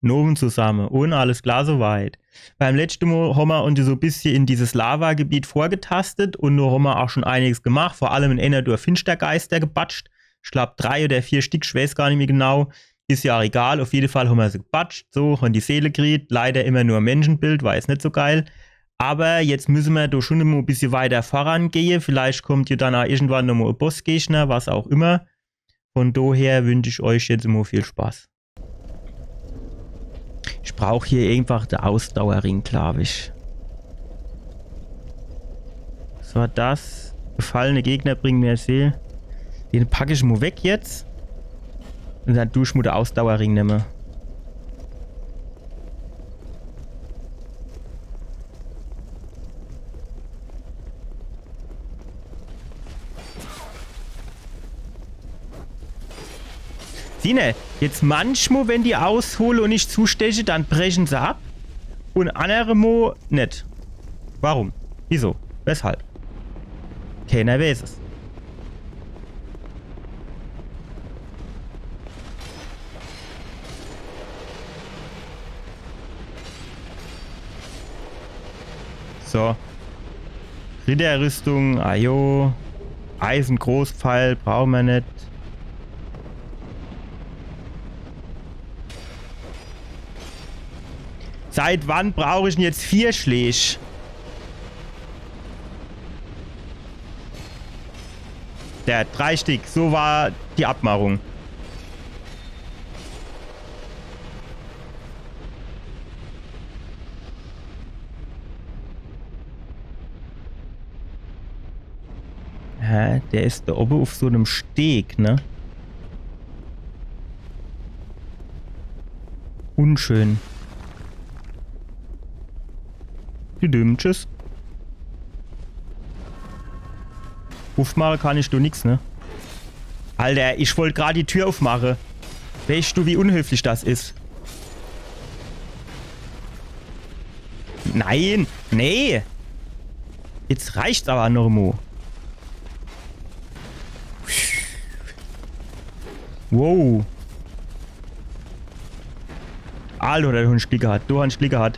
Noven zusammen. Und alles klar soweit. Beim letzten Mal haben wir uns so ein bisschen in dieses Lavagebiet vorgetastet und da haben wir auch schon einiges gemacht. Vor allem in einer durch Finstergeister gebatscht. Ich glaube 3 oder 4 Stück, ich weiß gar nicht mehr genau. Ist ja auch egal, auf jeden Fall haben wir sie gebatscht. So, haben die Seele gekriegt. Leider immer nur Menschenbild, war jetzt nicht so geil. Aber jetzt müssen wir da schon ein bisschen weiter vorangehen. Vielleicht kommt ja dann auch irgendwann nochmal ein Bossgegner, was auch immer. Von daher wünsche ich euch jetzt immer viel Spaß. Ich brauche hier einfach den Ausdauerring, glaube ich. Was war das? Gefallene Gegner bringen mehr Seele. Den packe ich mal weg jetzt. Und dann tue ich mir den Ausdauerring nehmen. Sine, jetzt manchmal, wenn die aushole und ich zusteche, dann brechen sie ab. Und andere Mo nicht. Warum? Wieso? Weshalb? Keiner weiß es. So. Ritterrüstung, ajo. Eisengroßpfeil, brauchen wir nicht. Seit wann brauche ich denn jetzt 4 Schläge? Der 3 Stück, so war die Abmachung. Hä? Der ist da oben auf so einem Steg, ne? Unschön. Tschüss. Aufmachen kann ich du nix, ne? Alter, ich wollte gerade die Tür aufmachen. Weißt du, wie unhöflich das ist? Nein, nee. Jetzt reicht's aber noch mal. Wow. Alter, der Hund Glück gehabt. Du hast Glück gehabt.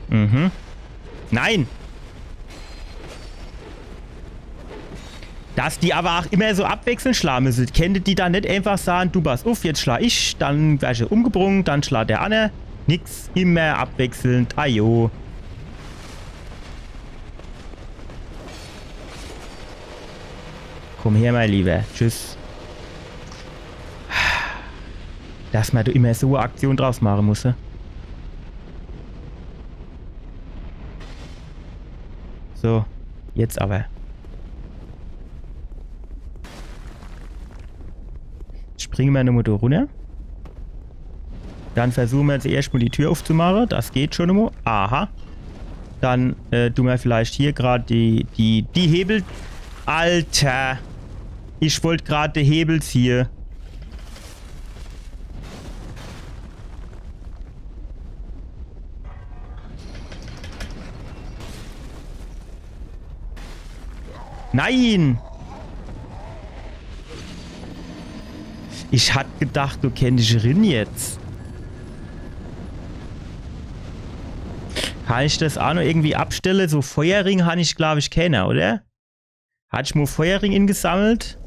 Mhm. Nein! Dass die aber auch immer so abwechselnd schlagen müssen. Kennt die dann nicht einfach sagen, du pass auf, jetzt schlag ich, dann werde ich umgebrungen, dann schlag der andere. Nix, immer abwechselnd. Ajo. Komm her, mein Lieber. Tschüss. Dass man da immer so eine Aktion draus machen muss. So, jetzt aber. Springen wir nochmal da runter. Dann versuchen wir jetzt erstmal die Tür aufzumachen. Das geht schon nochmal. Aha. Dann tun wir vielleicht hier gerade die Hebel. Alter. Ich wollte gerade den Hebel ziehen. Nein! Ich hatte gedacht, du kennst dich Rin jetzt. Kann ich das auch noch irgendwie abstellen? So Feuerring habe ich, glaube ich, keiner, oder? Hatte ich mal Feuerring ingesammelt?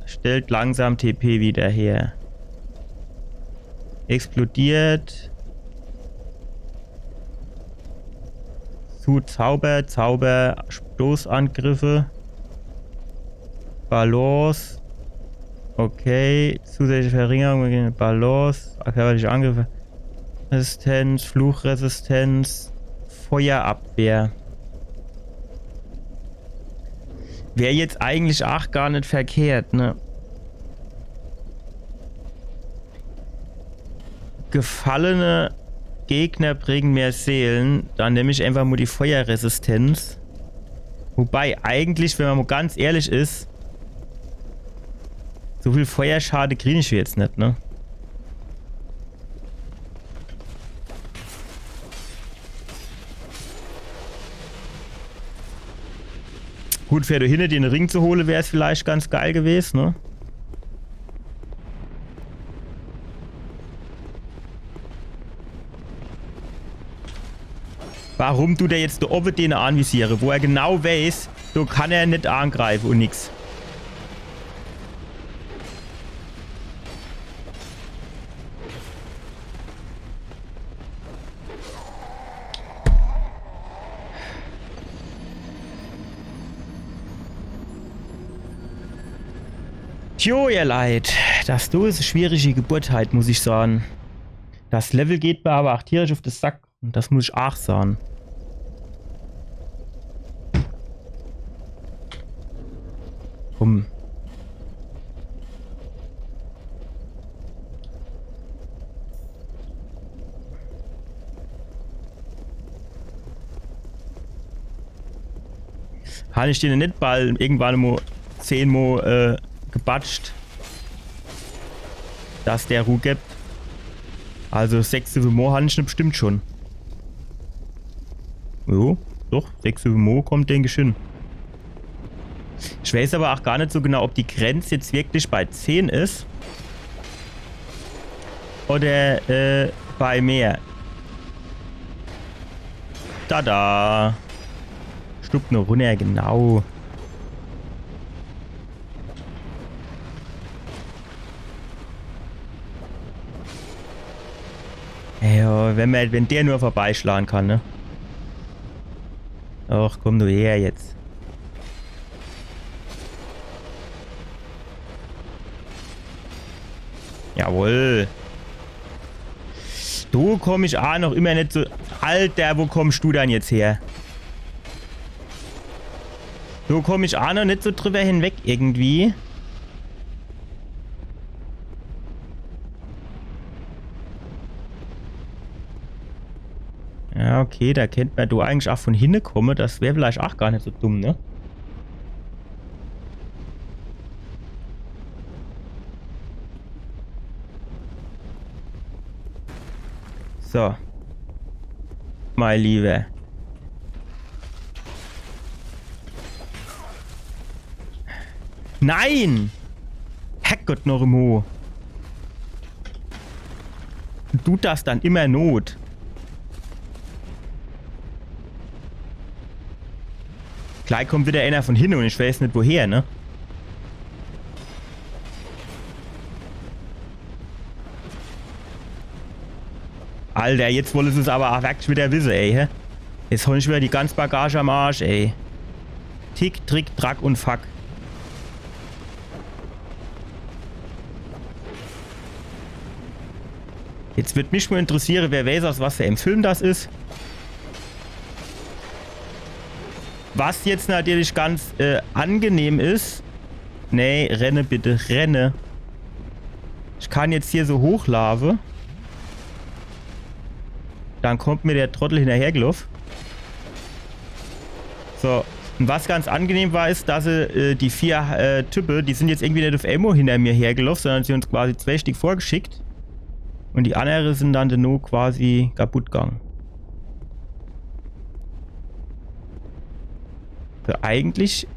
Stellt langsam TP wieder her. Explodiert. Zu Zauber, Stoßangriffe. Balance. Okay. Zusätzliche Verringerung, Balance. Körperliche Angriffe. Resistenz, Fluchresistenz. Feuerabwehr. Wäre jetzt eigentlich auch gar nicht verkehrt, ne? Gefallene Gegner bringen mehr Seelen. Dann nehme ich einfach mal die Feuerresistenz. Wobei eigentlich, wenn man mal ganz ehrlich ist, so viel Feuerschade kriege ich jetzt nicht, ne? Gut, für da hinten den Ring zu holen, wäre es vielleicht ganz geil gewesen, ne? Warum tut er jetzt da oben den anvisieren, wo er genau weiß, da kann er nicht angreifen und nix. Tjo, ihr Leid. Das ist eine schwierige Geburtheit, muss ich sagen. Das Level geht mir aber auch tierisch auf den Sack. Und das muss ich auch sagen. Komm. Habe ich den nicht bald irgendwann mal 10 Mal gebatscht, dass der Ruhe gibt. Also 6 Mo habe ich ihn bestimmt schon. Jo, doch, 6 Mo kommt, denke ich, hin. Ich weiß aber auch gar nicht so genau, ob die Grenze jetzt wirklich bei 10 ist. Oder bei mehr. Tada! Schluckt nur runter, genau. Ja, wenn der nur vorbeischlagen kann, ne? Ach, komm du her jetzt. Jawohl. Du komm ich auch noch immer nicht so... Alter, wo kommst du dann jetzt her? Du komm ich auch noch nicht so drüber hinweg irgendwie. Ja, okay, da kennt man du eigentlich auch von hinten kommen. Das wäre vielleicht auch gar nicht so dumm, ne? So. Mein Lieber. Nein! Herrgott noch im Ho. Tut das dann immer Not? Gleich kommt wieder einer von hinten und ich weiß nicht woher, ne? Alter, jetzt wollen sie es aber auch wirklich wieder wissen, ey, hä? Jetzt hol ich wieder die ganze Bagage am Arsch, ey. Tick, Trick, Track und Fuck. Jetzt wird mich mal interessieren, wer weiß, aus was für einem Film das ist. Was jetzt natürlich ganz angenehm ist. Nee, renne bitte, renne. Ich kann jetzt hier so hochlaufen. Dann kommt mir der Trottel hinterhergelaufen. So. Und was ganz angenehm war, ist, dass die 4 Typen, die sind jetzt irgendwie nicht auf Ammo hinter mir hergelaufen, sondern sie uns quasi 2 Stück vorgeschickt. Und die anderen sind dann nur quasi kaputt gegangen. So, eigentlich...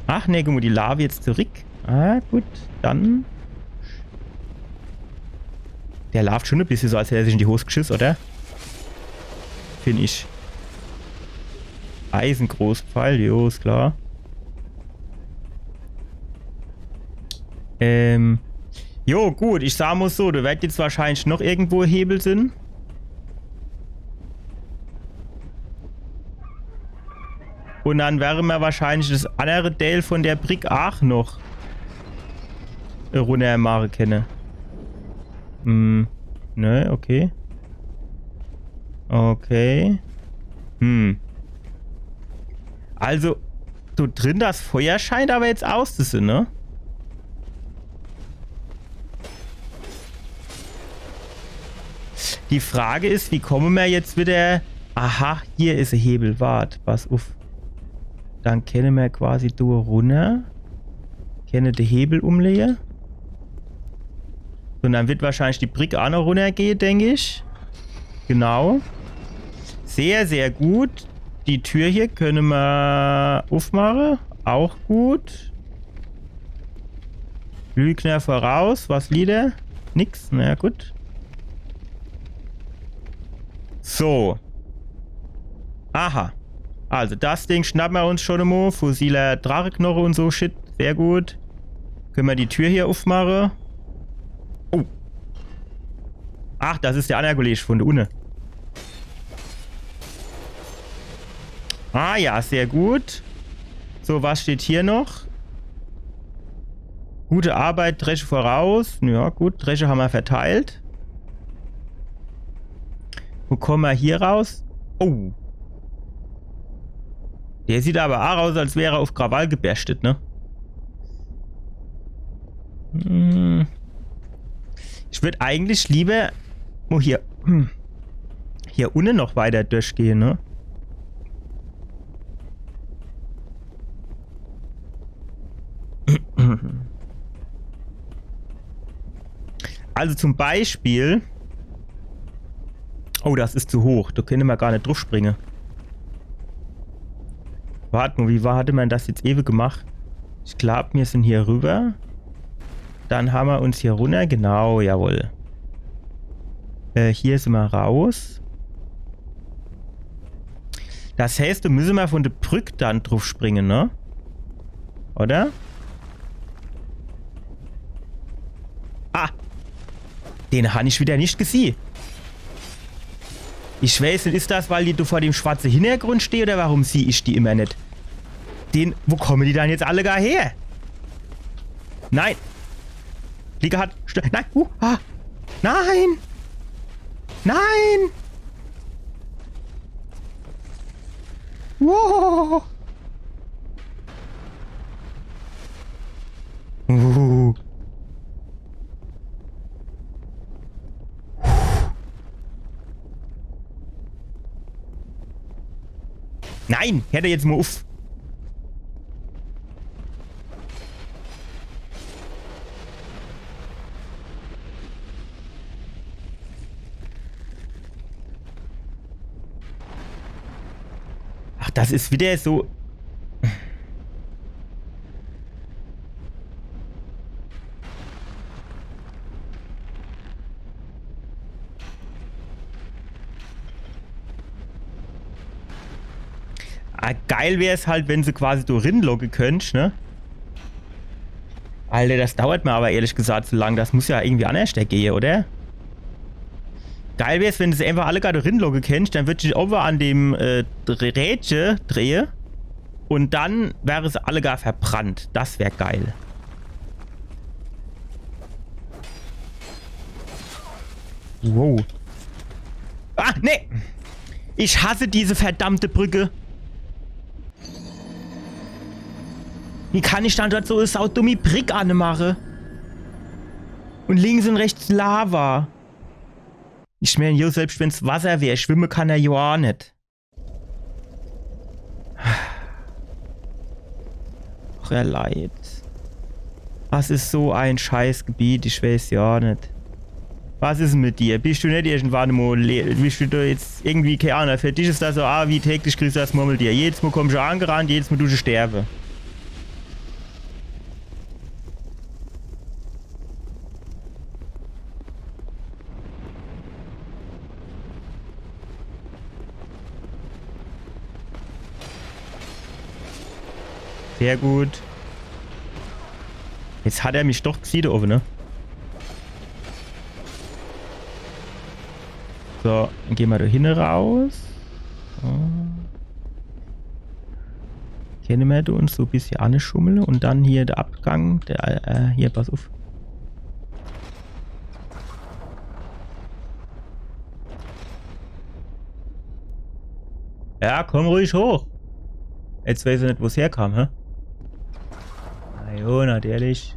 Ach ne, guck mal, die Lava jetzt zurück. Ah, gut, dann... Der läuft schon ein bisschen so, als hätte er sich in die Hose geschissen, oder? Finde ich. Eisengroßpfeil, jo, ist klar. Jo, gut, ich sag mal so, du wirst jetzt wahrscheinlich noch irgendwo Hebel sind. Und dann wäre mir wahrscheinlich das andere Teil von der Brick auch noch runter machen können. Ne, okay. Okay. Also, so drin das Feuer scheint aber jetzt auszusehen, ne? Die Frage ist, wie kommen wir jetzt wieder... Aha, hier ist ein Hebel. Wart, pass auf. Dann können wir quasi da runter. Können den Hebel umlegen. Und dann wird wahrscheinlich die Brick auch noch runtergehen, denke ich. Genau. Sehr, sehr gut. Die Tür hier können wir aufmachen. Auch gut. Lügner voraus. Was lieder? Nix. Na gut. So. Aha. Also das Ding schnappen wir uns schon einmal. Fossiler Dracheknochen und so Shit. Sehr gut. Können wir die Tür hier aufmachen? Oh. Ach, das ist der andere Kollege von der Unne. Ah ja, sehr gut. So, was steht hier noch? Gute Arbeit, Dresche voraus. Ja, gut, Dresche haben wir verteilt. Wo kommen wir hier raus? Oh. Der sieht aber auch aus, als wäre er auf Krawall gebärstet, ne? Ich würde eigentlich lieber hier unten noch weiter durchgehen, ne? Also zum Beispiel... Oh, das ist zu hoch. Da können wir gar nicht drauf springen. Warte mal, hatte man das jetzt ewig gemacht? Ich glaube, wir sind hier rüber. Dann haben wir uns hier runter. Genau, jawohl. Hier sind wir raus. Das heißt, da müssen wir von der Brücke dann drauf springen, ne? Oder? Ah! Den habe ich wieder nicht gesehen. Ich weiß nicht, ist das, weil die vor dem schwarzen Hintergrund steht oder warum sehe ich die immer nicht? Wo kommen die dann jetzt alle gar her? Nein! Liga hat... Nein! Nein! Nein! Wow! Nein! Hätte jetzt mal auf! Ach, das ist wieder so... Geil wäre es halt, wenn sie quasi so rinloggen könnt, ne? Alter, das dauert mir aber ehrlich gesagt zu lang. Das muss ja irgendwie anders gehen, oder? Geil wäre es, wenn sie einfach alle gerade rinloggen könnt, dann würde ich over an dem Rädchen drehen und dann wäre es alle gar verbrannt. Das wäre geil. Wow. Ah, nee! Ich hasse diese verdammte Brücke. Wie kann ich dann dort so eine saudumme Brick anmachen? Und links und rechts Lava. Ich meine, jo, selbst wenn es Wasser wäre, schwimmen kann er ja auch nicht. Ach, er leid. Was ist so ein Scheißgebiet? Ich weiß ja nicht. Was ist mit dir? Bist du nicht irgendwann mal... Bist du da jetzt irgendwie, keine Ahnung, für dich ist das so, wie täglich kriegst du das Murmeltier. Jedes Mal kommst du angerannt, jedes Mal du sterben. Sehr gut. Jetzt hat er mich doch gesehen, da oben, ne? So, dann gehen wir da hinten raus. So. Kennen wir uns so ein bisschen anschummeln und dann hier der Abgang. Hier, pass auf. Ja, komm ruhig hoch. Jetzt weiß ich nicht, wo es herkam, hä? Na jo, natürlich.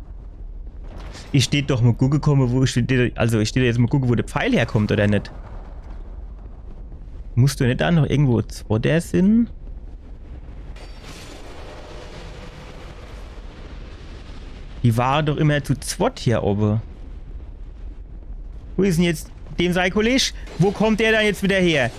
Ich stehe doch mal gucken, wo ich stehe. Also ich stehe jetzt mal gucken, wo der Pfeil herkommt, oder nicht? Musst du nicht da noch irgendwo zwei der sind? Die waren doch immer zu zweit hier oben. Wo ist denn jetzt dem sein Kollege? Wo kommt der dann jetzt wieder her?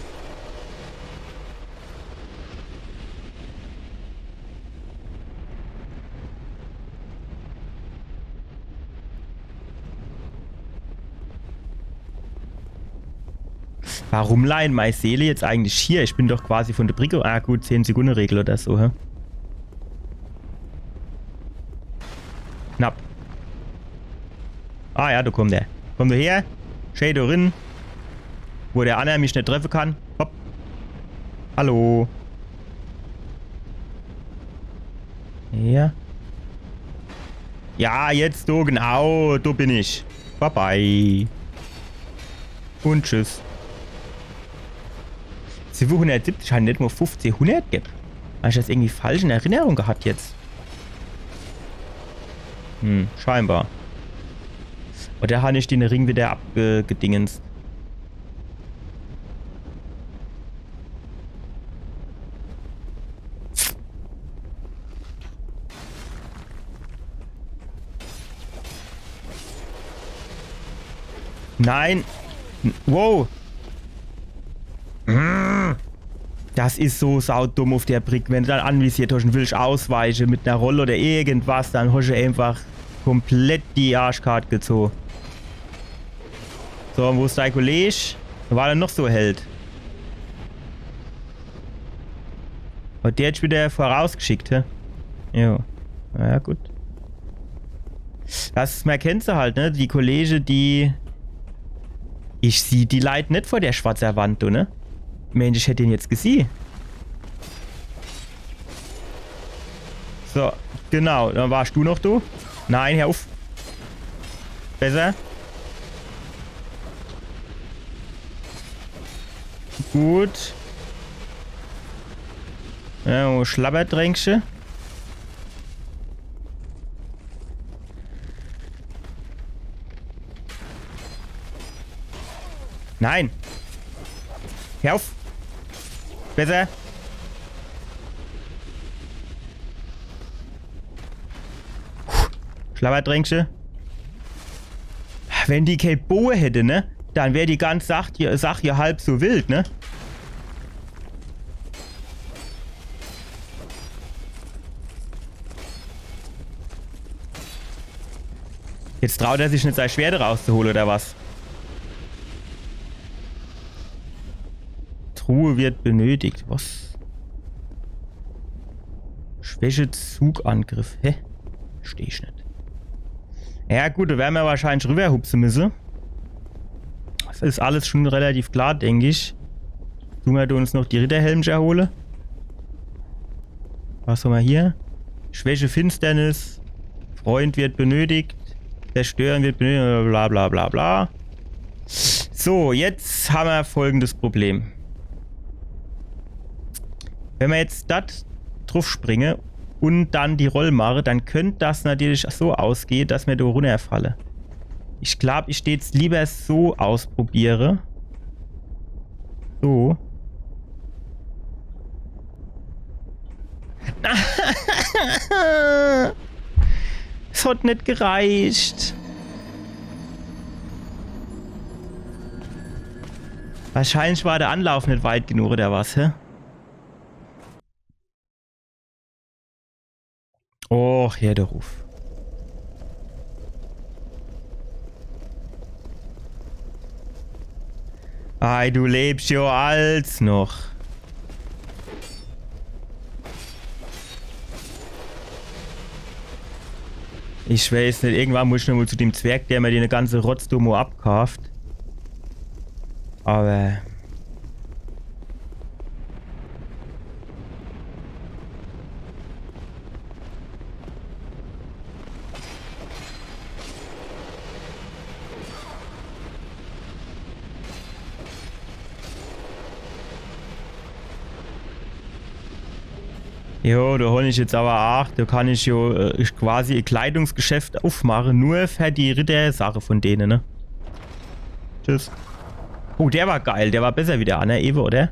Warum leihen meine Seele jetzt eigentlich hier? Ich bin doch quasi von der Brücke. Ah gut, 10-Sekunden-Regel oder so, hä? Knapp. Ah ja, da kommt der. Komm du her. Schau da rein. Wo der andere mich nicht treffen kann. Hopp. Hallo. Ja. Ja, jetzt du, genau. Du bin ich. Bye bye. Und tschüss. 770 hat nicht nur 1500 gegeben. Habe ich das irgendwie falsch in Erinnerung gehabt jetzt? Scheinbar. Oder habe ich den Ring wieder abgedingenst? Nein. Wow. Das ist so saudumm auf der Brick. Wenn du dann anvisiert hast und willst ausweichen mit einer Rolle oder irgendwas, dann hast du einfach komplett die Arschkarte gezogen. So, wo ist dein Kollege? War er noch so Held? Und der hat wieder vorausgeschickt, hä? Jo. Ja, gut. Das man kennt sie halt, ne? Die Kollege, die... Ich sehe die Leute nicht vor der schwarzen Wand, du, ne? Mensch, ich hätte ihn jetzt gesehen. So, genau. Dann warst du noch du? Nein, hör auf. Besser. Gut. Ja, Schlabberdrängsche. Nein. Hör auf. Besser. Schlabberdrängsche. Wenn die keine Boe hätte, ne? Dann wäre die ganze Sache hier halb so wild, ne? Jetzt traut er sich nicht, sein Schwert rauszuholen, oder was? Truhe wird benötigt. Was? Schwäche Zugangriff. Hä? Verstehe ich nicht. Ja gut, da werden wir wahrscheinlich rüberhupsen müssen. Das ist alles schon relativ klar, denke ich. Tun wir uns noch die Ritterhelmchen holen. Was haben wir hier? Schwäche Finsternis. Freund wird benötigt. Zerstören wird benötigt. Bla bla bla bla. So, jetzt haben wir folgendes Problem. Wenn wir jetzt das drauf springen und dann die Roll mache, dann könnte das natürlich so ausgehen, dass wir da runterfallen. Ich glaube, ich stehe jetzt lieber so ausprobiere. So. Es hat nicht gereicht. Wahrscheinlich war der Anlauf nicht weit genug oder was, hä? Och, hier der Ruf. Ei, du lebst ja als noch. Ich weiß nicht, irgendwann muss ich noch mal zu dem Zwerg, der mir den ganze Rotzdomo abkauft. Aber... Jo, da hol ich jetzt aber auch, da kann ich ja quasi ein Kleidungsgeschäft aufmachen, nur für die Ritter-Sache von denen, ne? Tschüss. Oh, der war geil, der war besser wie der andere, Ewe, oder?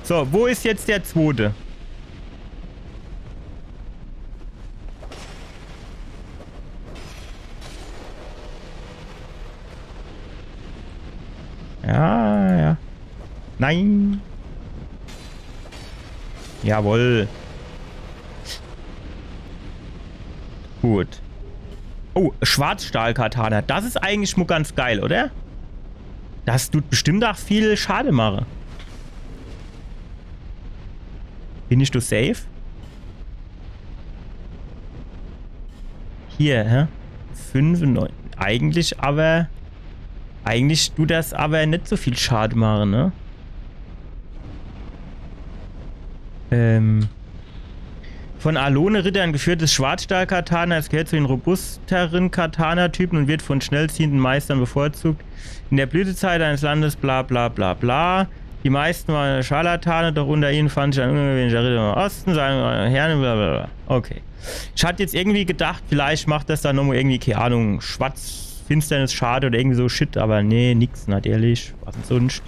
So, wo ist jetzt der zweite? Ja, ja. Nein. Jawohl. Gut. Oh, Schwarzstahl-Katana. Das ist eigentlich nur ganz geil, oder? Das tut bestimmt auch viel Schade machen. Bin ich du safe? Hier, hä? 95. Eigentlich tut das aber nicht so viel Schade machen, ne? Von Alone-Rittern geführtes Schwarzstahl-Katana. Es gehört zu den robusteren Katana-Typen und wird von schnell ziehenden Meistern bevorzugt. In der Blütezeit eines Landes bla bla bla bla. Die meisten waren Scharlatane, doch unter ihnen fand sich ein ungewöhnlicher Ritter im Osten, seine Herren, bla bla bla. Okay. Ich hatte jetzt irgendwie gedacht, vielleicht macht das dann nochmal irgendwie, keine Ahnung, Schwarz, Finsternis, Schade oder irgendwie so Shit, aber nee, nix, natürlich. Was denn sonst?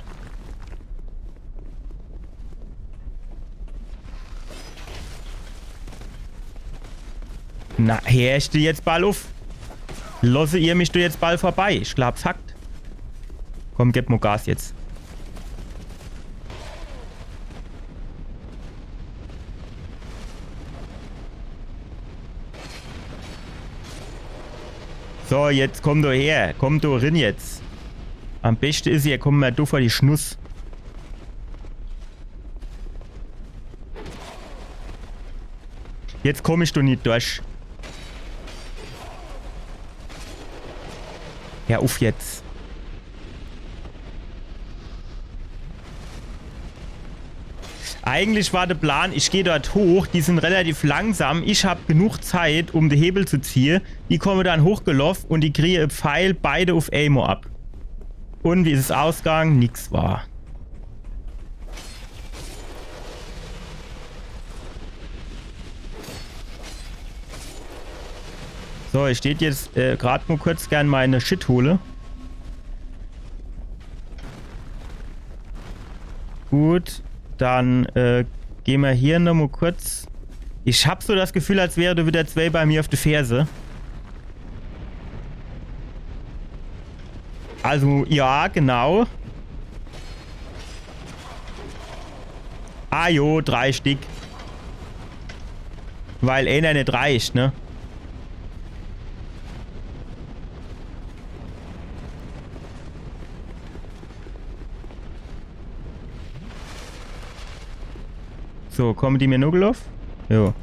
Na, herrschte jetzt bald auf. Lasse ihr mich du jetzt bald vorbei. Ich glaub's hackt. Komm, gib mir Gas jetzt. So, jetzt komm du her. Komm du rein jetzt. Am besten ist, ihr kommt mal du vor die Schnuss. Jetzt komm ich du nicht durch. Ja, auf jetzt. Eigentlich war der Plan, ich gehe dort hoch, die sind relativ langsam, ich habe genug Zeit, um den Hebel zu ziehen. Die kommen dann hochgelaufen und die kriegen Pfeil beide auf Amo ab. Und wie ist es ausgegangen? Nix war. So, ich steht jetzt gerade nur kurz gern meine Shithole. Gut, dann gehen wir hier nochmal kurz. Ich habe so das Gefühl, als wäre wieder zwei bei mir auf der Ferse. Also, ja, genau. Ah jo, 3 Stück. Weil einer nicht reicht, ne? So, kommen die mir nur gelaufen? Jo.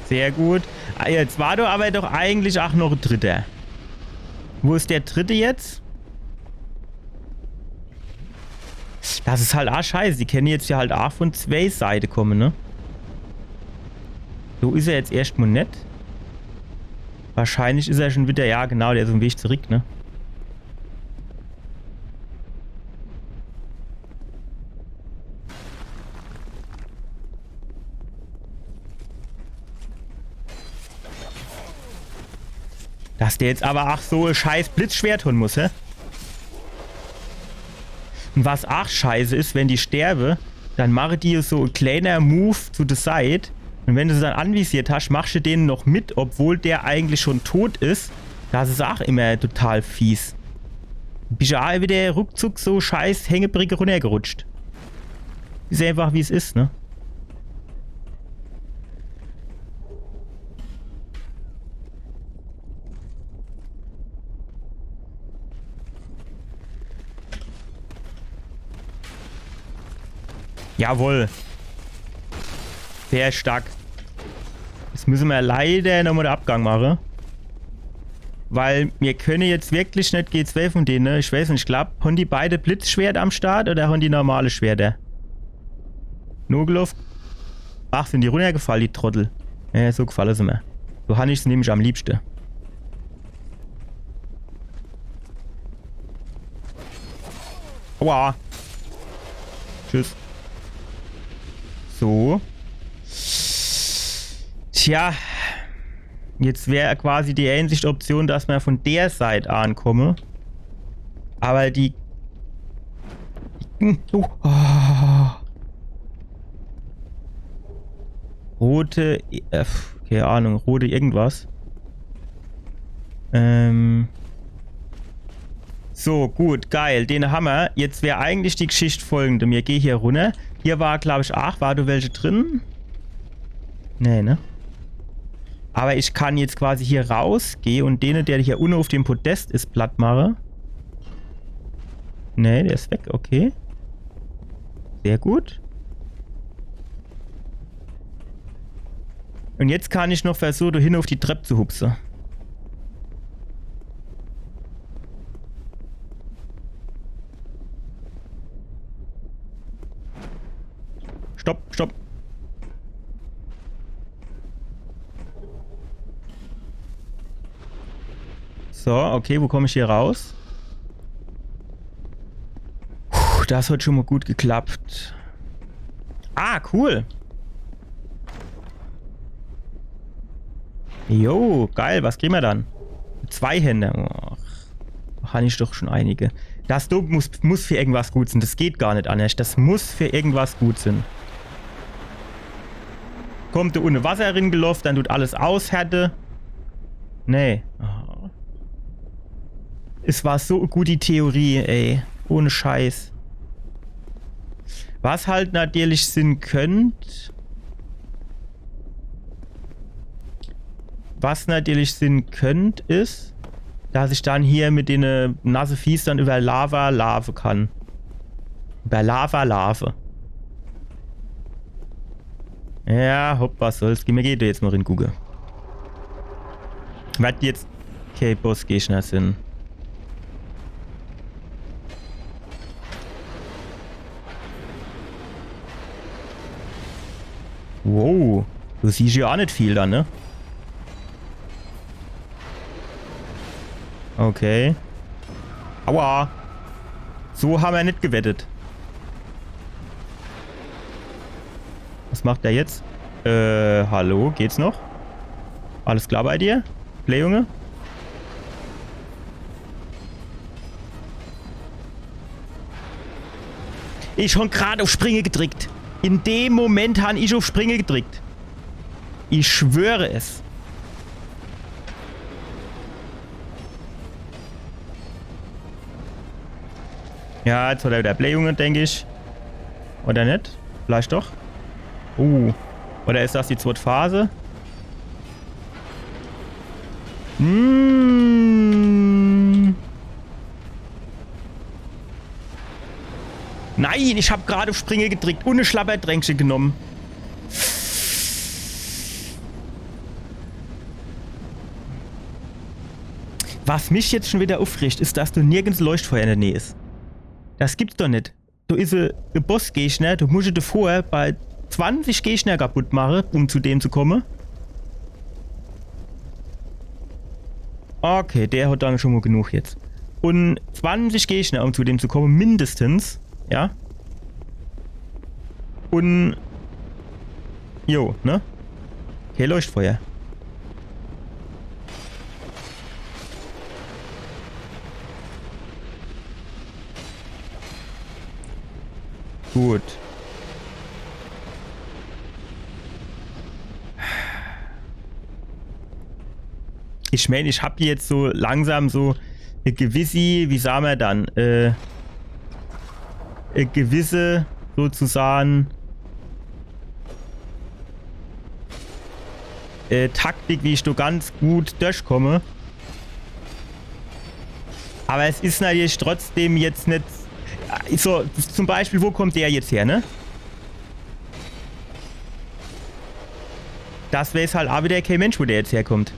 Sehr gut. Ah, jetzt war doch aber doch eigentlich auch noch ein dritter. Wo ist der dritte jetzt? Das ist halt auch scheiße. Die können jetzt ja halt auch von 2 Seiten kommen, ne? So ist er jetzt erstmal nicht. Wahrscheinlich ist er schon wieder, ja genau, der ist auf dem Weg zurück, ne? Dass der jetzt aber auch so ein scheiß Blitzschwert holen muss, hä? Und was auch scheiße ist, wenn die sterbe, dann mache die so ein kleiner Move zu der Seite. Und wenn du sie dann anvisiert hast, machst du den noch mit, obwohl der eigentlich schon tot ist. Das ist auch immer total fies. Bist du auch wieder ruckzuck so scheiß Hängebricke runtergerutscht. Ist einfach wie es ist, ne? Jawohl. Sehr stark. Jetzt müssen wir leider nochmal den Abgang machen. Weil wir können jetzt wirklich nicht G12 von denen, ne? Ich weiß nicht, ich glaube, haben die beide Blitzschwert am Start oder haben die normale Schwerter? Noglof. Ach, sind die runtergefallen, die Trottel. Ja, so gefallen sie mir. So habe ich es nämlich am liebsten. Aua. Tschüss. So. Tja. Jetzt wäre quasi die Einsicht-Option, dass man von der Seite ankomme. Aber die... Rote... keine Ahnung, rote irgendwas. So, gut, geil, den haben wir. Jetzt wäre eigentlich die Geschichte folgende. Mir gehe hier runter. Hier war, glaube ich, war da welche drin? Nee, ne? Aber ich kann jetzt quasi hier rausgehen und den, der hier unten auf dem Podest ist, platt mache. Nee, der ist weg, okay. Sehr gut. Und jetzt kann ich noch versuchen, hin auf die Treppe zu hupsen. Stopp, stopp. So, okay, wo komme ich hier raus? Puh, das hat schon mal gut geklappt. Ah, cool. Jo, geil, was kriegen wir dann? 2 Hände. Oh, habe ich doch schon einige. Das muss für irgendwas gut sein. Das geht gar nicht anders. Das muss für irgendwas gut sein. Kommt da ohne Wasser reingelaufen, dann tut alles aushärte. Nee. Oh. Es war so eine gute Theorie, ey. Ohne Scheiß. Was halt natürlich sein könnte. Was natürlich sein könnte, ist, dass ich dann hier mit den nasse Viehs dann über Lava lave kann. Über Lava lave. Ja, hopp, was soll's. Mir geht jetzt mal in Google. Was jetzt okay, Bossgegner sind. Wow, du siehst ja auch nicht viel da, ne? Okay. Aua. So haben wir nicht gewettet. Was macht der jetzt? Hallo, geht's noch? Alles klar bei dir? Play, Junge? Ich schon gerade auf Springe gedrückt. In dem Moment habe ich auf Springe gedrückt. Ich schwöre es. Ja, jetzt hat er wieder Play, Junge, denke ich. Oder nicht? Vielleicht doch. Oder ist das die zweite Phase? Nein, ich habe gerade auf Springe gedrückt und eine Schlapperdrängchen genommen. Was mich jetzt schon wieder aufregt, ist, dass du nirgends Leuchtfeuer in der Nähe ist. Das gibt's doch nicht. Du ist ein Bossgegner, du musst davor bei 20 Gegner kaputt machen, um zu dem zu kommen. Okay, der hat dann schon mal genug jetzt. Und 20 Gegner, um zu dem zu kommen, mindestens. Ja. Und... Jo, ne? Okay, Leuchtfeuer. Gut. Ich meine, ich habe jetzt so langsam so eine gewisse, wie sagen wir dann, eine gewisse sozusagen Taktik, wie ich da ganz gut durchkomme. Aber es ist natürlich trotzdem jetzt nicht so, zum Beispiel, wo kommt der jetzt her, ne? Das weiß halt auch wieder kein Mensch, wo der jetzt herkommt.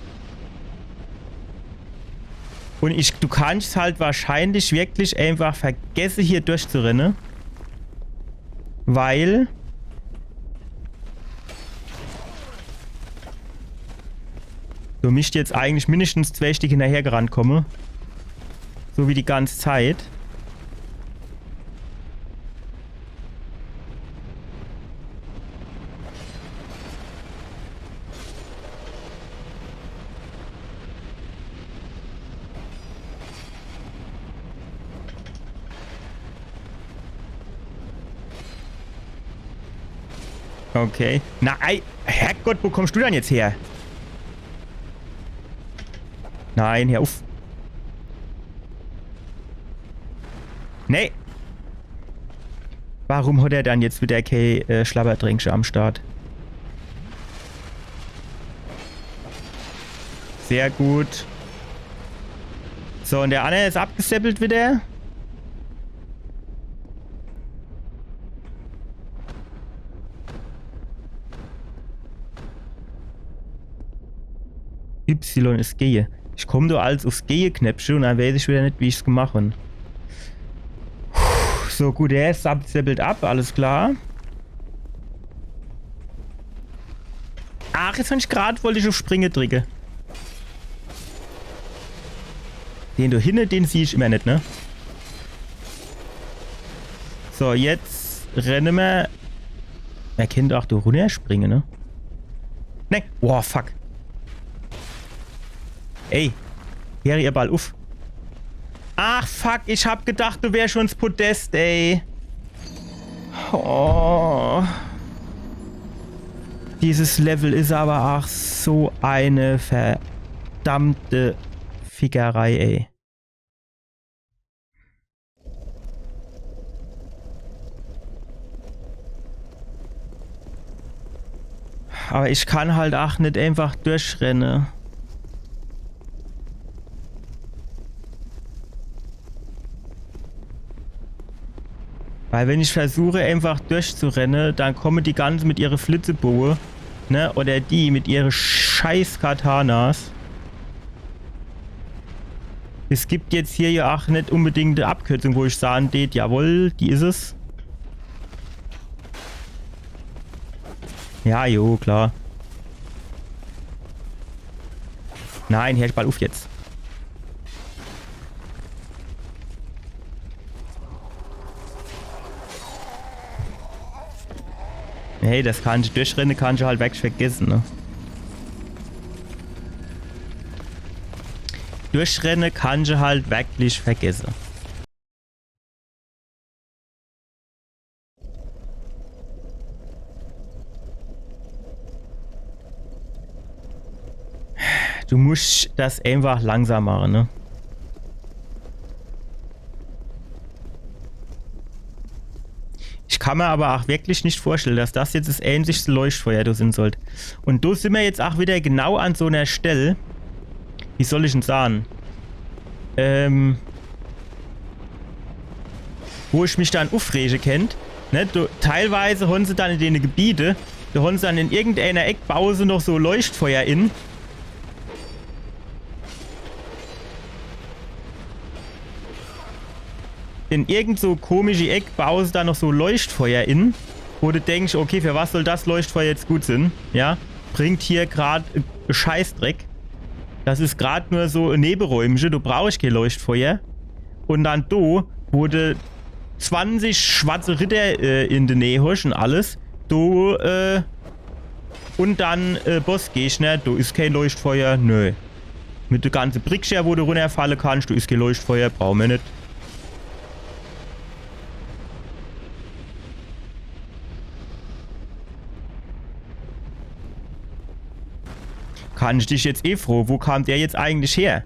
Und du kannst halt wahrscheinlich wirklich einfach vergessen, hier durchzurennen. Weil... du mich jetzt eigentlich mindestens 2 Stück hinterher gerannt komme. So wie die ganze Zeit. Okay. Nein, Herrgott, wo kommst du denn jetzt her? Nein, hör auf. Nee. Warum hat er dann jetzt wieder kein Schlabbertrinksch am Start? Sehr gut. So, und der Anne ist abgeseppelt wieder. Y ist gehe. Ich komme da als aufs Gehe-Knäpsche und dann weiß ich wieder nicht, wie ich es gemacht habe. So, gut, der ist abgeseppelt ab, alles klar. Ach, jetzt wenn ich gerade wollte ich auf Springe drücke. Den da hinten, den sehe ich immer nicht, ne? So, jetzt rennen wir. Er kennt auch da runterspringen, ne? Ne, boah, fuck. Ey, wäre ihr Ball auf. Ach, fuck, ich hab gedacht, du wärst schon ins Podest, ey. Oh. Dieses Level ist aber auch so eine verdammte Fickerei, ey. Aber ich kann halt auch nicht einfach durchrennen. Weil wenn ich versuche einfach durchzurennen, dann kommen die ganzen mit ihrer Flitzeboe, ne, oder die mit ihren scheiß Katanas. Es gibt jetzt hier ja auch nicht unbedingt eine Abkürzung, wo ich sagen tät, jawohl, die ist es. Ja, jo, klar. Nein, hör ich bald auf jetzt. Hey, das kann ich durchrennen, kann ich halt weg vergessen, ne? Durchrennen kann ich halt wirklich vergessen. Du musst das einfach langsam machen, ne? Ich kann mir aber auch wirklich nicht vorstellen, dass das jetzt das ähnlichste Leuchtfeuer da sein sollte. Und da sind wir jetzt auch wieder genau an so einer Stelle. Wie soll ich denn sagen? Wo ich mich dann aufrege kennt. Ne? Teilweise haben sie dann in den Gebiete, da haben sie dann in irgendeiner Eckpause noch so Leuchtfeuer in. In irgend so komische Eck baust da noch so Leuchtfeuer in, wo du denkst, okay, für was soll das Leuchtfeuer jetzt gut sein? Ja, bringt hier gerade Scheißdreck. Das ist gerade nur so ein Nebenräumchen, du brauchst kein Leuchtfeuer. Und dann do, wo du 20 schwarze Ritter in der Nähe hast und alles, du, und dann Bossgegner, du ist kein Leuchtfeuer, nö. Mit der ganzen Brickscher, wo du runterfallen kannst, du ist kein Leuchtfeuer, brauchen wir nicht. Kann ich dich jetzt eh froh? Wo kam der jetzt eigentlich her?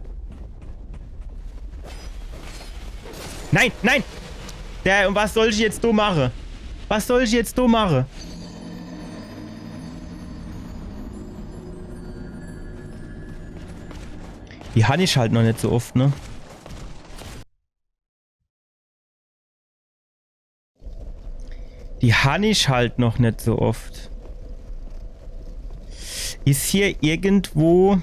Nein, nein! Und was soll ich jetzt da machen? Was soll ich jetzt da machen? Die habe ich halt noch nicht so oft, ne? Die habe ich halt noch nicht so oft. Ist hier irgendwo...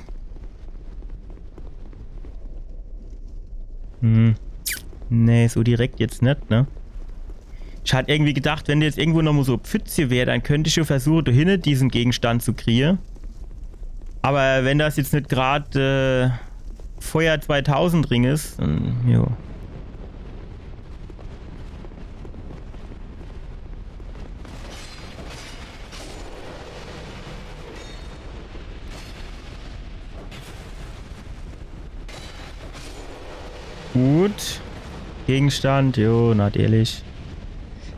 Nee, so direkt jetzt nicht, ne? Ich hatte irgendwie gedacht, wenn jetzt irgendwo noch mal so Pfütze wäre, dann könnte ich schon versuchen, da hinten diesen Gegenstand zu kriegen. Aber wenn das jetzt nicht gerade Feuer 2000 Ring ist, dann, jo. Gut. Gegenstand, jo, natürlich.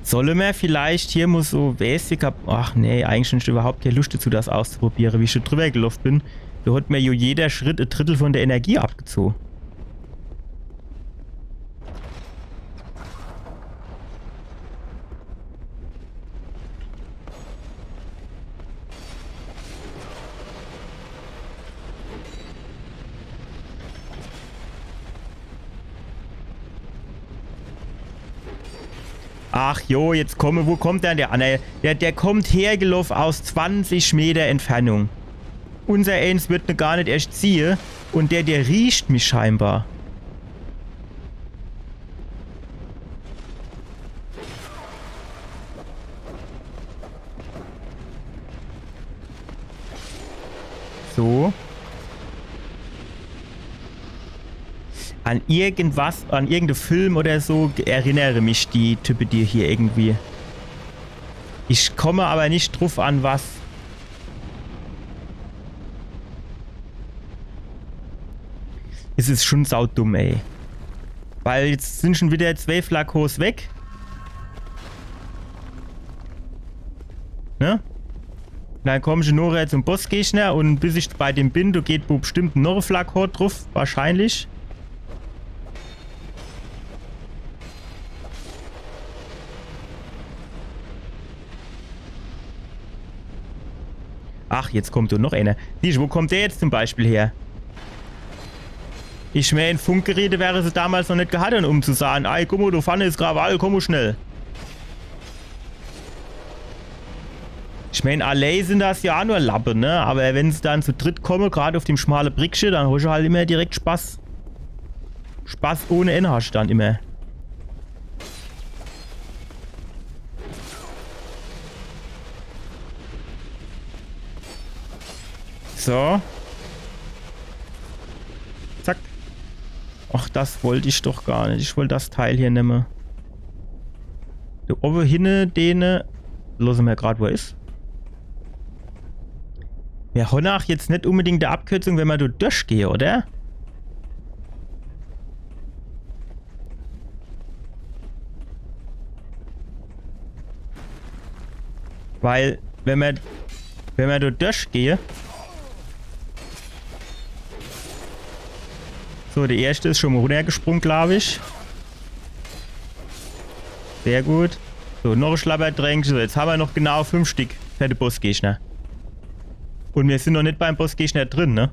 Solle mir vielleicht, hier muss so Basic ab. Ach nee, eigentlich nicht überhaupt keine Lust dazu, das auszuprobieren, wie ich schon drüber gelaufen bin. Da hat mir jo jeder Schritt ein Drittel von der Energie abgezogen. Ach jo, jetzt komme, wo kommt der an? Der kommt hergelaufen aus 20 Meter Entfernung. Unser Eins wird ne gar nicht erst ziehen und der riecht mich scheinbar. So. An irgendwas, an irgendeinen Film oder so erinnere mich die Type dir hier irgendwie. Ich komme aber nicht drauf an, was. Es ist schon saudumm, ey. Weil jetzt sind schon wieder 12 Lakos weg. Ne? Dann komme ich nur zum Bossgegner und bis ich bei dem bin, da geht bestimmt noch ein Flakor drauf, wahrscheinlich. Ach, jetzt kommt doch noch einer. Siehst du, wo kommt der jetzt zum Beispiel her? Ich meine, Funkgeräte wäre sie damals noch nicht gehabt, um zu sagen, ey, guck mal, du Pfanne ist Krawall, komm mal schnell. Ich meine, allein sind das ja auch nur Lappen, ne? Aber wenn sie dann zu dritt kommen, gerade auf dem schmalen Brickchen, dann hast du halt immer direkt Spaß. Spaß ohne Ende hast du dann immer. So. Zack. Ach, das wollte ich doch gar nicht. Ich wollte das Teil hier nehmen. Da oben hinten, den... Lassen wir gerade, wo er ist. Wäre Honach jetzt nicht unbedingt der Abkürzung, wenn man da durchgehe, oder? Weil, wenn man da durchgehe... So, der erste ist schon mal runtergesprungen, glaube ich. Sehr gut. So, noch ein Schlapperdränk. So, jetzt haben wir noch genau 5 Stück für den Bossgegner. Und wir sind noch nicht beim Bossgegner drin, ne?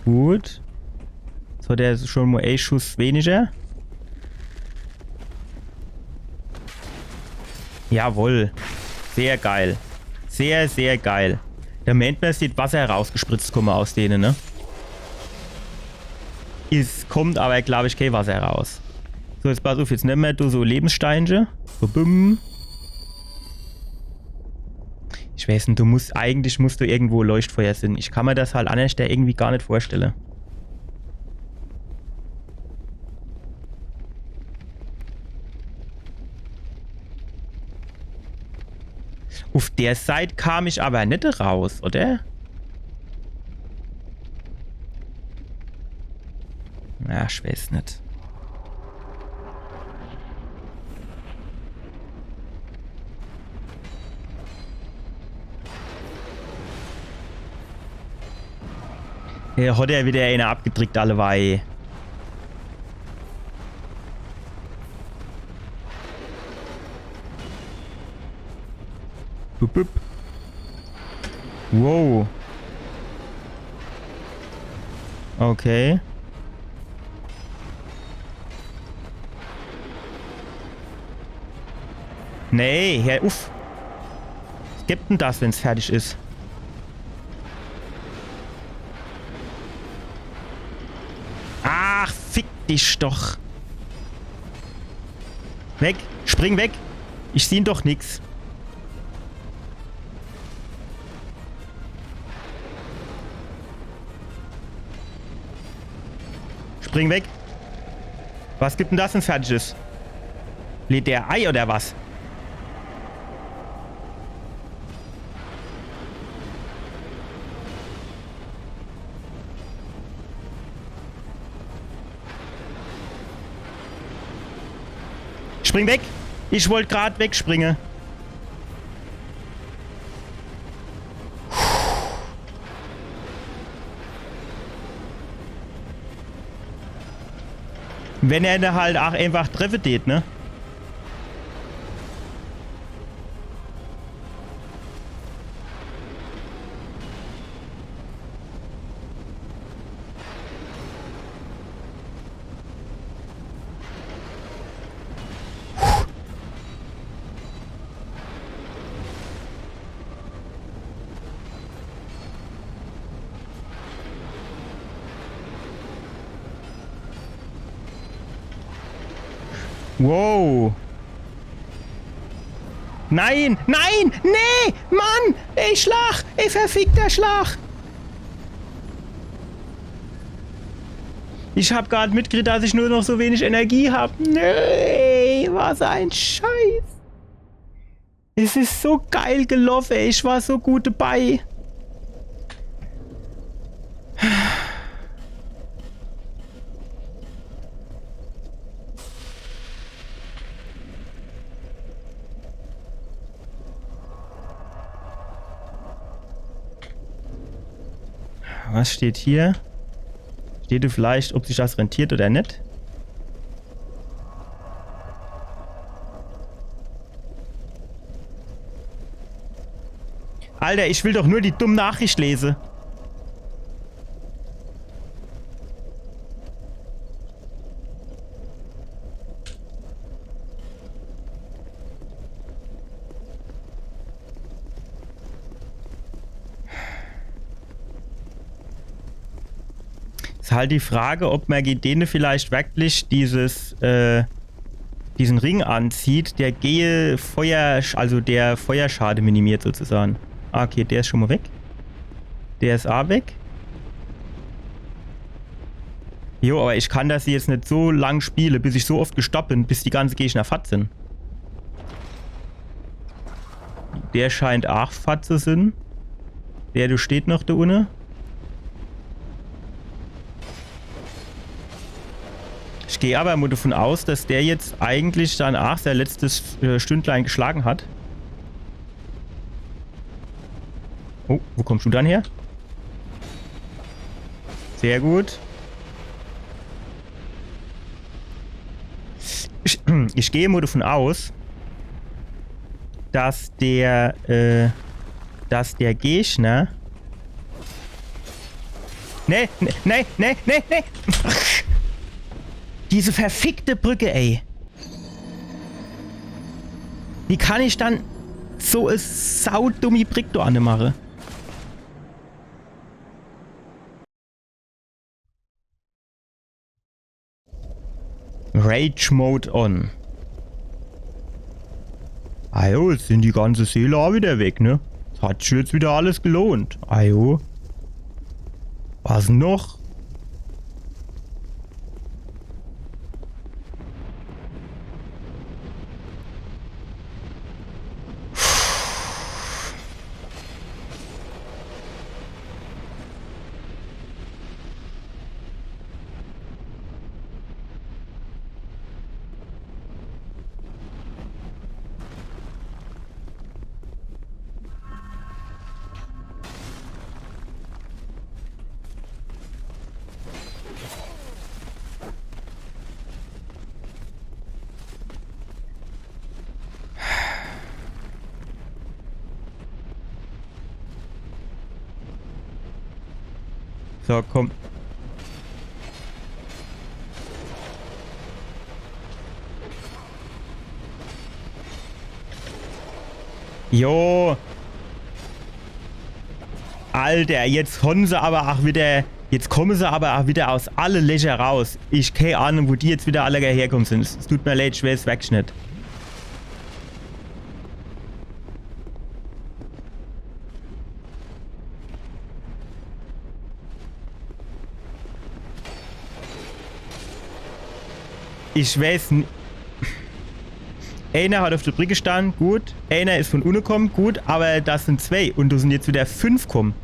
Gut. So, der ist schon mal ein Schuss weniger. Jawohl. Sehr geil. Sehr, sehr geil. Da meint man, es sieht Wasser herausgespritzt kommen aus denen, ne? Es kommt aber, glaube ich, kein Wasser raus. So, jetzt pass auf, jetzt nehmen wir so Lebenssteinchen. So, bumm. Ich weiß nicht, eigentlich musst du irgendwo Leuchtfeuer sind. Ich kann mir das halt anders irgendwie gar nicht vorstellen. Auf der Seite kam ich aber nicht raus, oder? Ja, ich weiß nicht. Hier hat er wieder eine abgedrückt, alleweil. Bup, bup. Wow. Okay. Nee, Herr, uff. Was gibt denn das, wenn es fertig ist? Ach, fick dich doch. Weg. Spring weg. Ich sehe doch nix. Spring weg. Was gibt denn das, wenn es fertig ist? Lädt der Ei oder was? Spring weg. Ich wollte gerade wegspringen. Wenn er da halt auch einfach treffen tät, ne? Wow. Nein, nein, nee, Mann, ich Schlag, ich verfickter Schlag. Ich hab gerade mitgekriegt, dass ich nur noch so wenig Energie habe. Nee, was ein Scheiß. Es ist so geil gelaufen, ich war so gut dabei. Was steht hier? Steht hier vielleicht, ob sich das rentiert oder nicht? Alter, ich will doch nur die dumme Nachricht lesen. Ist halt die Frage, ob Mergidene vielleicht wirklich diesen Ring anzieht, der der Feuerschade minimiert sozusagen. Ah, okay, der ist schon mal weg. Der ist auch weg. Jo, aber ich kann das jetzt nicht so lang spielen, bis ich so oft gestoppt bin, bis die ganzen Gegner fatt sind. Der scheint auch fatt zu sein. Der steht noch da unten. Ich gehe aber mal davon aus, dass der jetzt eigentlich dann auch sein letztes Stündlein geschlagen hat. Oh, wo kommst du dann her? Sehr gut. Ich gehe mal davon aus, dass der Gegner... Nee. Diese verfickte Brücke, ey. Wie kann ich dann so eine saudummi Brücke da anmachen? Rage Mode on. Ajo, jetzt sind die ganze Seele auch wieder weg, ne? Das hat sich jetzt wieder alles gelohnt. Ajo. Was noch? So, komm. Jo. Alter, jetzt kommen sie aber auch wieder... Jetzt kommen sie aber auch wieder aus alle Löcher raus. Ich keine Ahnung, wo die jetzt wieder alle herkommen sind. Es tut mir leid, schweres Wegschnitt. Ich weiß nicht. Einer hat auf der Brücke gestanden, gut. Einer ist von unten gekommen, gut. Aber das sind zwei und da sind jetzt wieder 5 gekommen.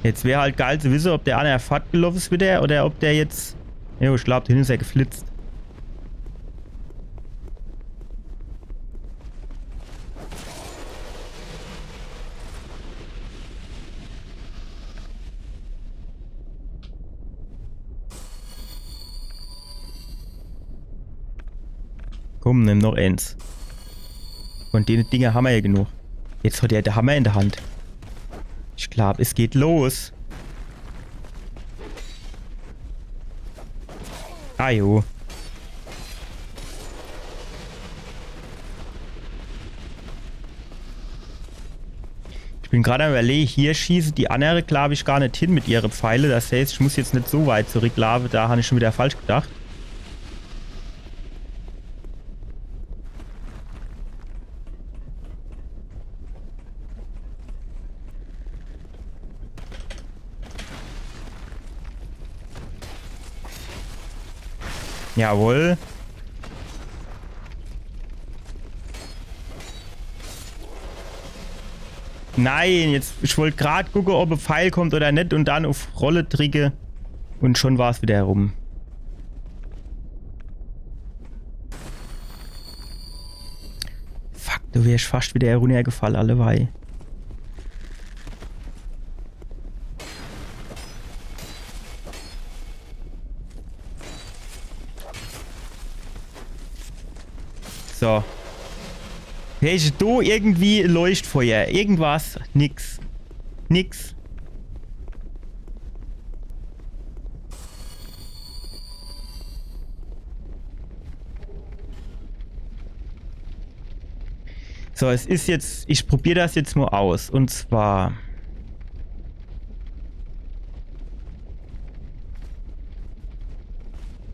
Jetzt wäre halt geil zu wissen, ob der eine Fahrt gelaufen ist wieder oder ob der jetzt... Jo, ich glaube, hinten ist er geflitzt. Komm, nimm noch eins. Von den Dinger haben wir ja genug. Jetzt hat er den Hammer in der Hand. Ich glaube, es geht los. Ah jo. Ich bin gerade am Überlegen, hier schießen die andere, glaube ich, gar nicht hin mit ihren Pfeile. Das heißt, ich muss jetzt nicht so weit zurücklaufen. Da habe ich schon wieder falsch gedacht. Jawohl. Nein, jetzt, ich wollte gerade gucken, ob ein Pfeil kommt oder nicht und dann auf Rolle drücke und schon war es wieder herum. Fuck, du wärst fast wieder heruntergefallen, allebei. So. Hast du irgendwie Leuchtfeuer? Irgendwas? Nix. Nix. So, es ist jetzt... Ich probiere das jetzt mal aus. Und zwar...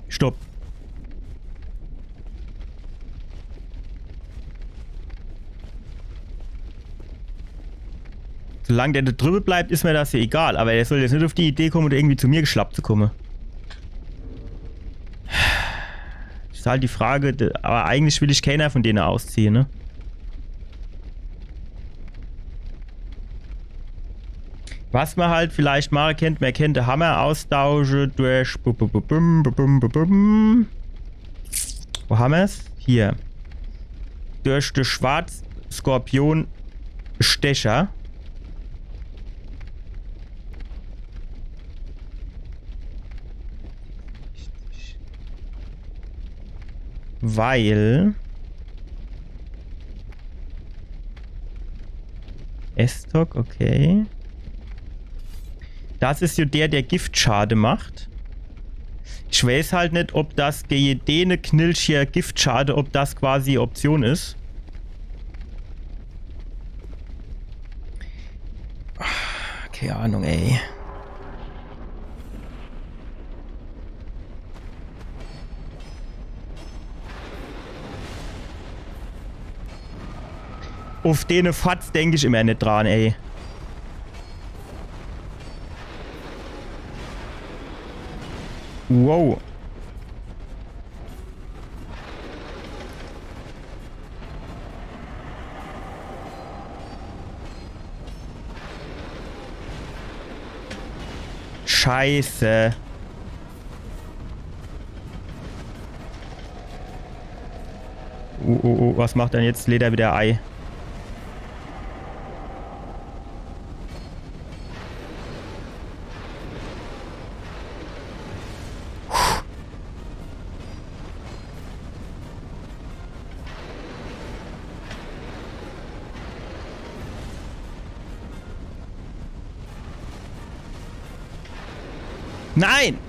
Stopp. Solange der da drüben bleibt, ist mir das ja egal. Aber er soll jetzt nicht auf die Idee kommen, oder irgendwie zu mir geschlappt zu kommen. Das ist halt die Frage, aber eigentlich will ich keiner von denen ausziehen, ne? Was man halt vielleicht machen kennt, man kennt den Hammer austauschen durch... Wo haben wir es? Hier. Durch den Schwarz-Skorpion-Stecher. Weil... Estok, okay. Das ist ja der Giftschade macht. Ich weiß halt nicht, ob das gegen Knilch hier Giftschade, ob das quasi Option ist. Keine Ahnung, ey. Auf den Fatz denke ich immer nicht dran, ey. Wow. Scheiße. Was macht denn jetzt? Lädt er wieder Ei? Nein!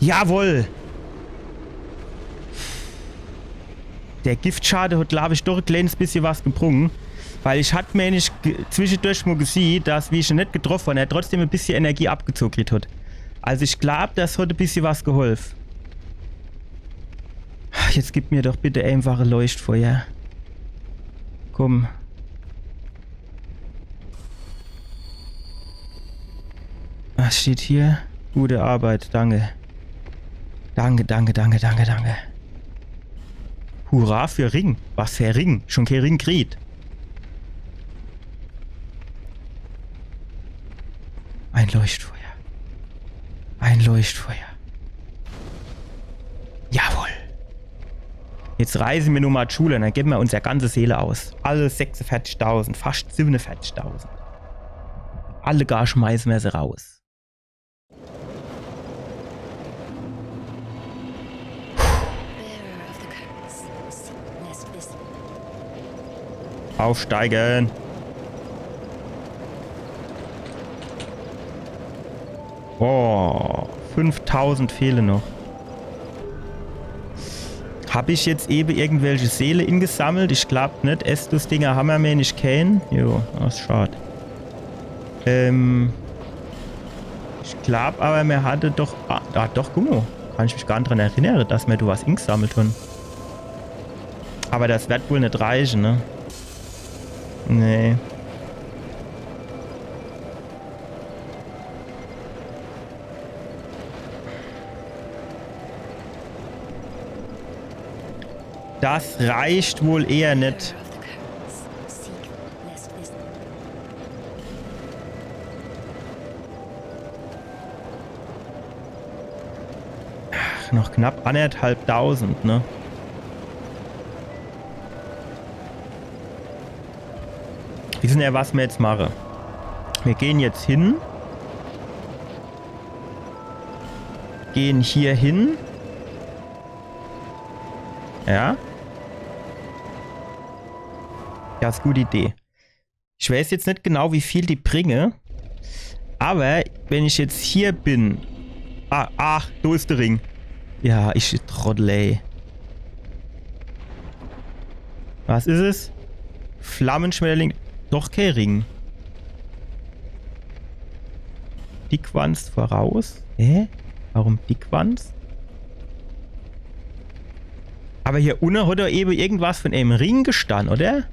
Jawohl! Der Giftschade hat, glaube ich, doch ein kleines bisschen was gebrungen. Weil ich hatte mir nicht zwischendurch mal gesehen, dass, wie ich ihn nicht getroffen habe, er trotzdem ein bisschen Energie abgezogen hat. Also ich glaube, das hat ein bisschen was geholfen. Jetzt gib mir doch bitte einfach ein Leuchtfeuer. Komm. Was steht hier? Gute Arbeit, danke. Danke, danke, danke, danke, danke. Hurra für Ring. Was für Ring? Schon kein Ring kriegt. Ein Leuchtfeuer. Ein Leuchtfeuer. Jawohl. Jetzt reisen wir nur mal die Schule und dann geben wir unsere ganze Seele aus. Alle 46.000, fast 47.000. Alle gar schmeißen wir sie raus. Aufsteigen. Oh, 5000 fehlen noch. Habe ich jetzt eben irgendwelche Seele ingesammelt? Ich glaube nicht. Estus-Dinger haben wir mehr nicht kennen. Jo, das ist schade. Ich glaube aber, wir hatten doch... Ah, doch, guck mal. Kann ich mich gar nicht daran erinnern, dass wir da was ingesammelt haben. Aber das wird wohl nicht reichen, ne? Nee. Das reicht wohl eher nicht. Ach, noch knapp 1.500, ne? Wissen ja, was wir jetzt machen. Wir gehen jetzt hin. Gehen hier hin. Ja. Ja, ist eine gute Idee. Ich weiß jetzt nicht genau, wie viel die bringe. Aber wenn ich jetzt hier bin... Ach, da ist der Ring. Ja, ich Trottel, ey. Was ist es? Flammenschmetterling. Doch kein Ring. Dickwanst voraus. Hä? Warum Dickwanst? Aber hier unten hat er eben irgendwas von einem Ring gestanden, oder?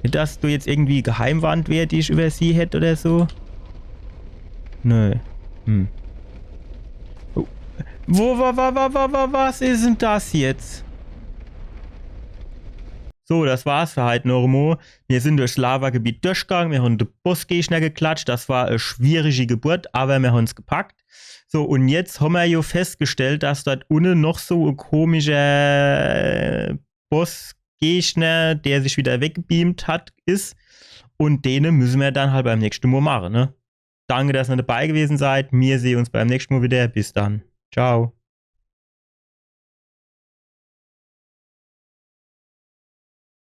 Nicht, dass du jetzt irgendwie Geheimwand wäre, die ich über sie hätte oder so? Nö. Oh. Was ist denn das jetzt? So, das war's für heute, Normo. Wir sind durchs Lavagebiet durchgegangen, wir haben den Bossgegner geklatscht. Das war eine schwierige Geburt, aber wir haben es gepackt. So, und jetzt haben wir ja festgestellt, dass dort unten noch so ein komischer Bossgegner, der sich wieder weggebeamt hat, ist. Und den müssen wir dann halt beim nächsten Mal machen, ne? Danke, dass ihr dabei gewesen seid. Wir sehen uns beim nächsten Mal wieder. Bis dann. Ciao.